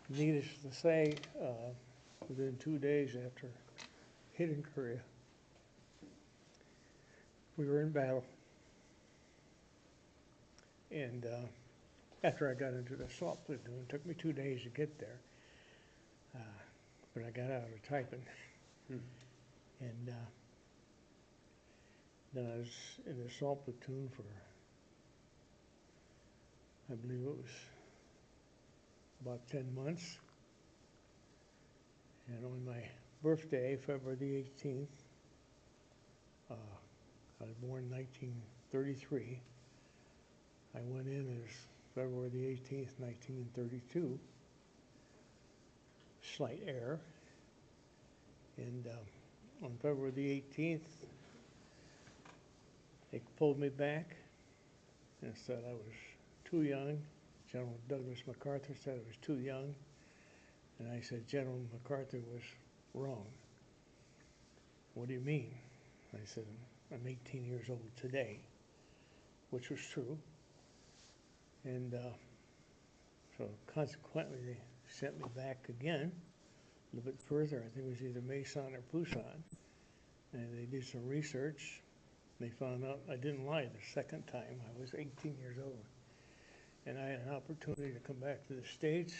Needless to say, within 2 days after hitting Korea, we were in battle. And after I got into the assault platoon, it took me 2 days to get there. Uh, but I got out of typing. Hmm. And then I was in the assault platoon for, I believe it was about 10 months. And on my birthday, February the 18th, I was born in 1933. I went in as February the 18th, 1932. Slight error. And on February the 18th, they pulled me back and said I was too young. General Douglas MacArthur said I was too young. And I said, General MacArthur was wrong. What do you mean? I said, I'm 18 years old today, which was true. And so consequently, they sent me back again, a little bit further. I think it was either Mason or Pusan. And they did some research. They found out I didn't lie the second time. I was 18 years old. And I had an opportunity to come back to the States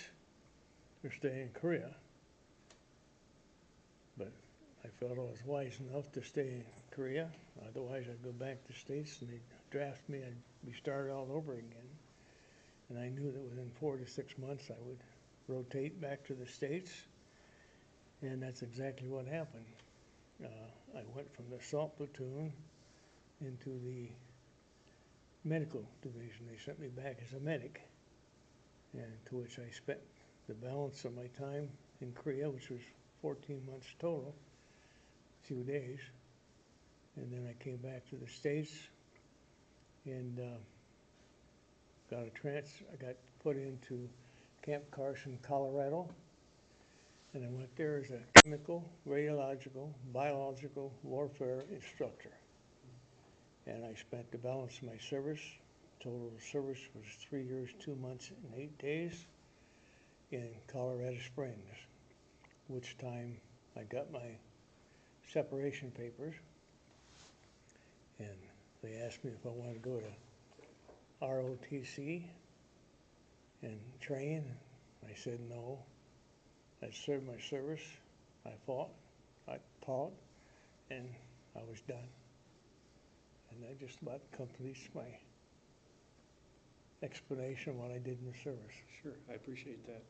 or stay in Korea. But I felt I was wise enough to stay in Korea. Otherwise, I'd go back to the States and they'd draft me. I'd be started all over again. And I knew that within 4 to 6 months, I would rotate back to the States. And that's exactly what happened. I went from the assault platoon into the medical division. They sent me back as a medic, and to which I spent the balance of my time in Korea, which was 14 months total, a few days. And then I came back to the States and I got put into Camp Carson, Colorado. And I went there as a chemical, radiological, biological warfare instructor. And I spent the balance of my service. Total service was 3 years, 2 months, and 8 days in Colorado Springs, which time I got my separation papers. And they asked me if I wanted to go to ROTC and train. I said no. I served my service. I fought. I taught. And I was done. And that just about completes my explanation of what I did in the service. Sure, I appreciate that.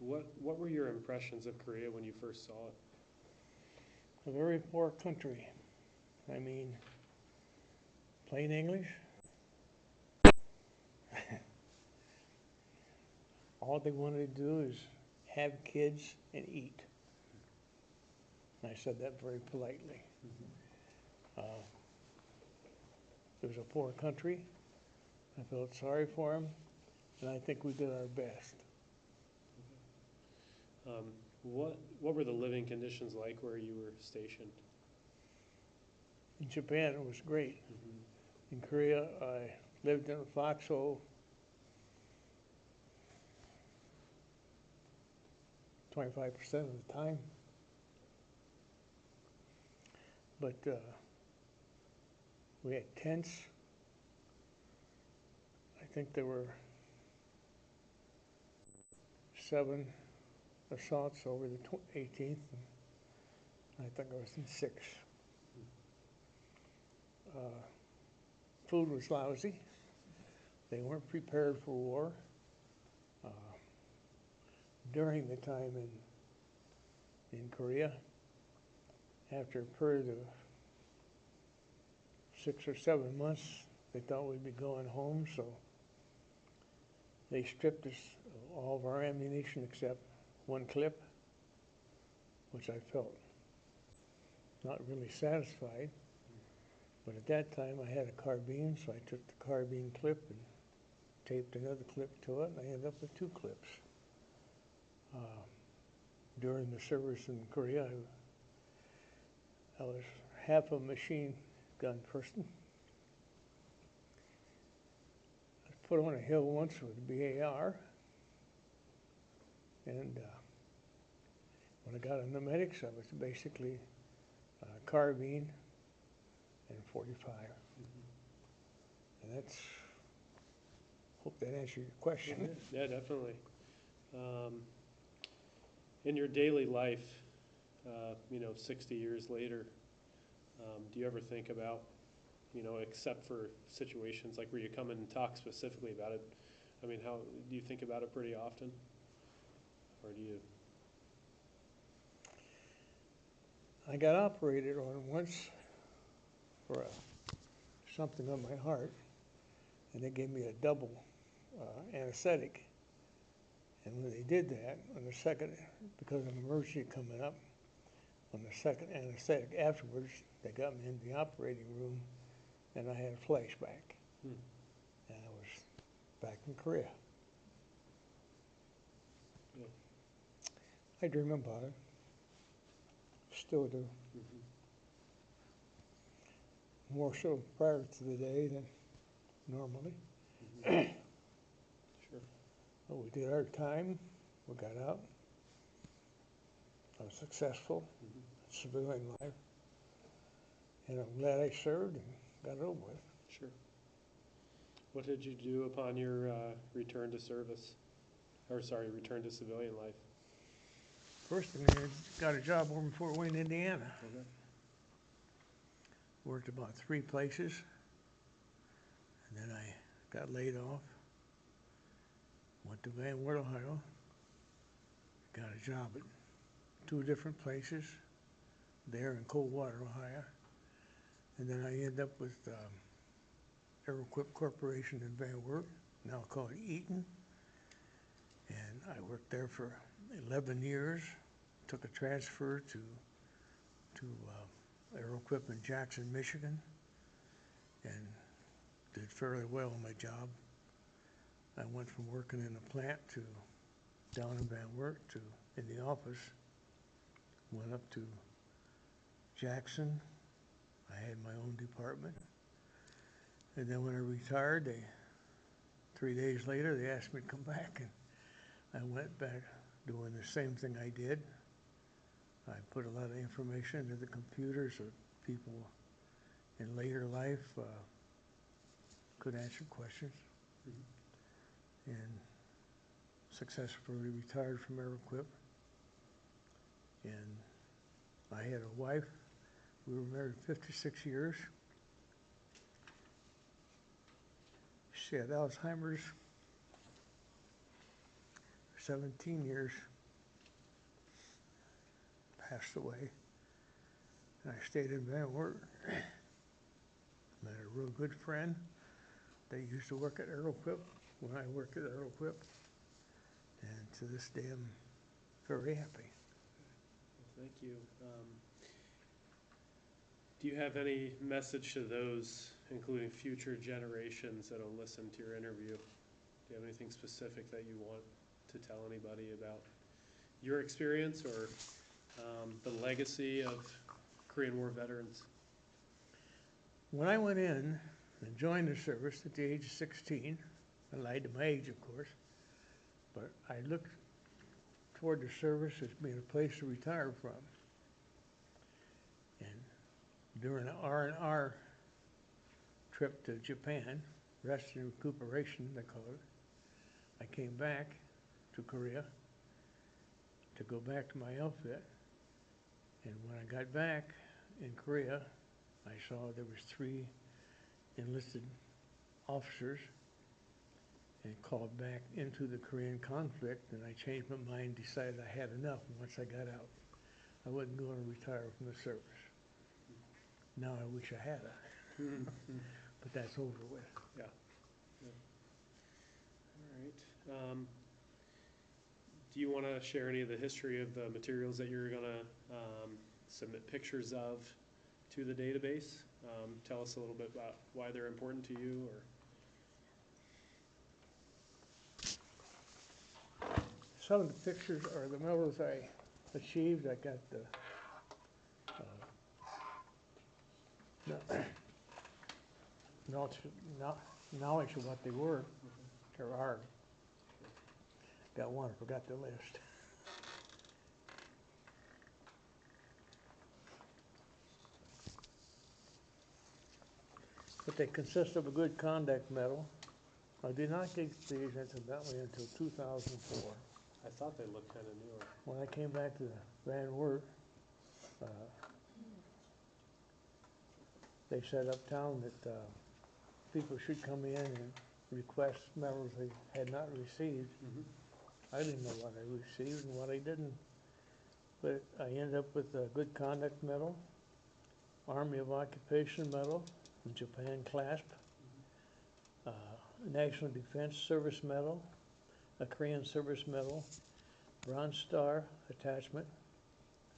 What were your impressions of Korea when you first saw it? A very poor country. I mean, plain English. All they wanted to do is have kids and eat. And I said that very politely. Mm-hmm. It was a poor country. I felt sorry for them, and I think we did our best. What were the living conditions like where you were stationed? In Japan, it was great. Mm-hmm. In Korea, I lived in a foxhole 25% of the time. But we had tents. I think there were 7 assaults over the 18th, and I think I was in 6. Food was lousy. They weren't prepared for war. During the time in Korea, after a period of 6 or 7 months, they thought we'd be going home, so they stripped us of all of our ammunition except one clip, which I felt not really satisfied. But at that time, I had a carbine, so I took the carbine clip and taped another clip to it, and I ended up with 2 clips. During the service in Korea, I was half a machine gun person. I was put on a hill once with a BAR, And when I got into medics, I was basically carbine and 45. And that's, hope that answers your question. Yeah, definitely. In your daily life, 60 years later, do you ever think about, except for situations like where you come in and talk specifically about it, I mean, how do you think about it pretty often? Or do you? I got operated on once for something on my heart, and they gave me a double anesthetic. And when they did that, on the second, because of an emergency coming up, on the second anesthetic afterwards, they got me in the operating room, and I had a flashback. And I was back in Korea. Yeah. I dream about it. Still do. More so prior to the day than normally. Sure. But we did our time. We got out. I was successful in civilian life. And I'm glad I served and got it over with. Sure. What did you do upon your return to service? Return to civilian life? First thing, I got a job over in Fort Wayne, Indiana. Okay. Worked about 3 places. And then I got laid off. Went to Wert, Ohio. Got a job at 2 different places there in Coldwater, Ohio. And then I ended up with Aeroquip Corporation in Van Wert, now called Eaton. And I worked there for 11 years. Took a transfer to Aeroquip in Jackson, Michigan, and did fairly well on my job. I went from working in a plant to down in Van Wert to in the office. Went up to Jackson. I had my own department. And then when I retired, 3 days later, they asked me to come back, and I went back doing the same thing I did. I put a lot of information into the computer so people in later life could answer questions. And successfully retired from Aeroquip. And I had a wife. We were married 56 years. She had Alzheimer's 17 years. Passed away. And I stayed in Van Wert. Met a real good friend. They used to work at Aeroquip when I worked at Aeroquip. And to this day, I'm very happy. Well, thank you. Do you have any message to those, including future generations that will listen to your interview? Do you have anything specific that you want to tell anybody about your experience or the legacy of Korean War veterans? When I went in and joined the service at the age of 16, I lied to my age, of course, but I looked toward the service as being a place to retire from. And during an R&R trip to Japan, rest and recuperation, they call it, I came back to Korea to go back to my outfit. And when I got back in Korea, I saw there was 3 enlisted officers and called back into the Korean conflict, and I changed my mind, decided I had enough, and once I got out, I wasn't going to retire from the service. Now I wish I had but that's over with. Yeah. All right. Do you want to share any of the history of the materials that you're going to submit pictures of to the database? Tell us a little bit about why they're important to you, or some of the pictures are the medals I achieved. I got the knowledge of what they were. There are. Got one, I forgot the list. but they consist of a good conduct medal. I did not get these incidentally until 2004. I thought they looked kind of newer. When I came back to Van Wert, they said uptown that people should come in and request medals they had not received. I didn't know what I received and what I didn't. But I ended up with a Good Conduct Medal, Army of Occupation Medal, and Japan Clasp, National Defense Service Medal, a Korean Service Medal, Bronze Star Attachment,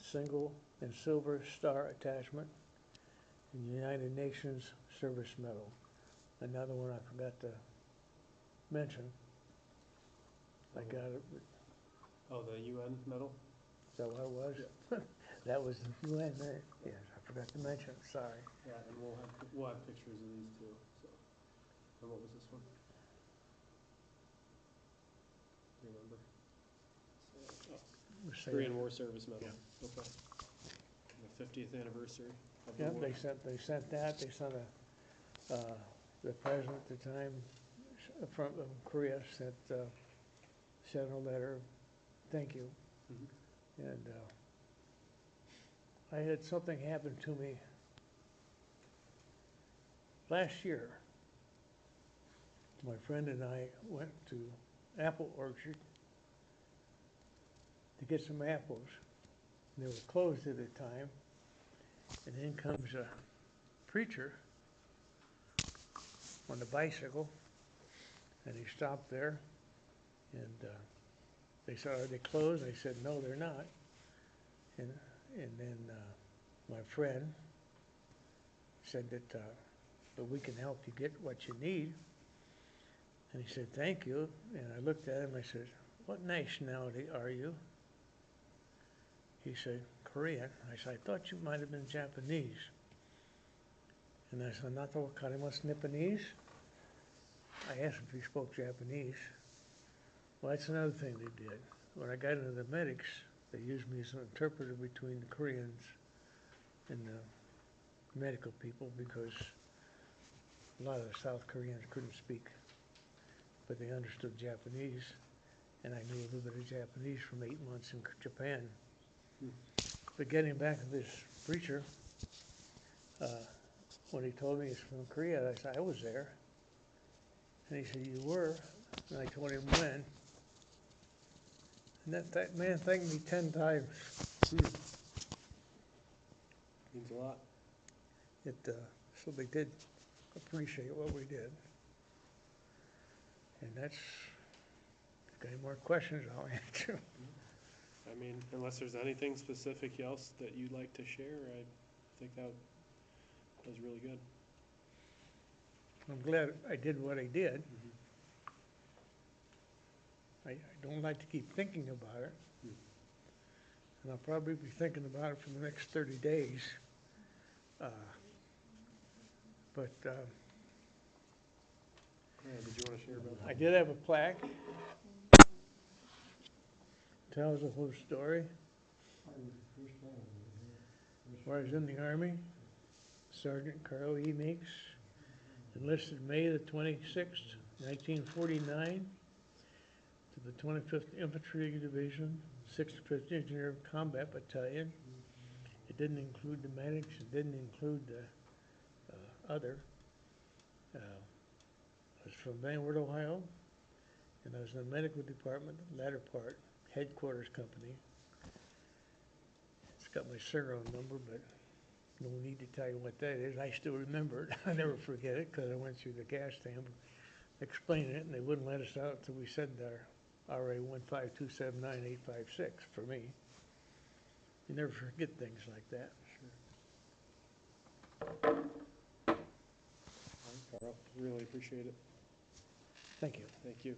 Single and Silver Star Attachment, and United Nations Service Medal. Another one I forgot to mention. I got it. Oh, the UN medal? Is that what it was? Yeah. That was the UN, right? Yes, I forgot to mention it, sorry. Yeah, and we'll have pictures of these too, so. And what was this one? Do you remember? We're saying- Korean War Service Medal, okay. The 50th anniversary of the Yeah, war. they sent that, they sent the president at the time from Korea sent a letter, thank you. And I had something happen to me last year. My friend and I went to apple orchard to get some apples. And they were closed at the time. And in comes a preacher on a bicycle, and he stopped there, and they said, "Are they closed?" I said, "No, they're not." And then my friend said that but we can help you get what you need. And he said, "Thank you." And I looked at him, I said, "What nationality are you?" He said, "Korean." I said, "I thought you might have been Japanese." And I said, "Not wakarimasu Nipponese?" I asked him if he spoke Japanese. Well, that's another thing they did. When I got into the medics, they used me as an interpreter between the Koreans and the medical people because a lot of the South Koreans couldn't speak, but they understood Japanese, and I knew a little bit of Japanese from 8 months in Japan. But getting back to this preacher, when he told me he's from Korea, I said, "I was there." And he said, "You were?" And I told him when. And that man thanked me 10 times. Means a lot. So they did appreciate what we did. And that's, if you've got any more questions, I'll answer. I mean, unless there's anything specific else that you'd like to share, I think that was really good. I'm glad I did what I did. I don't like to keep thinking about it. And I'll probably be thinking about it for the next 30 days. But Did you want to share about I that? did have a plaque. Tells the whole story. When I was in the Army, Sergeant Carl E. Meeks, enlisted May the 26th, 1949, to the 25th Infantry Division, 65th Engineer Combat Battalion. It didn't include the medics, it didn't include the other. I was from Van Wert, Ohio, and I was in the medical department, latter part, headquarters company. It's got my serial number, but no need to tell you what that is. I still remember it. I never forget it because I went through the gas stamp explaining it, and they wouldn't let us out until we said our RA 15279-856 for me. You never forget things like that. Sure. All right, Carl, really appreciate it. Thank you. Thank you.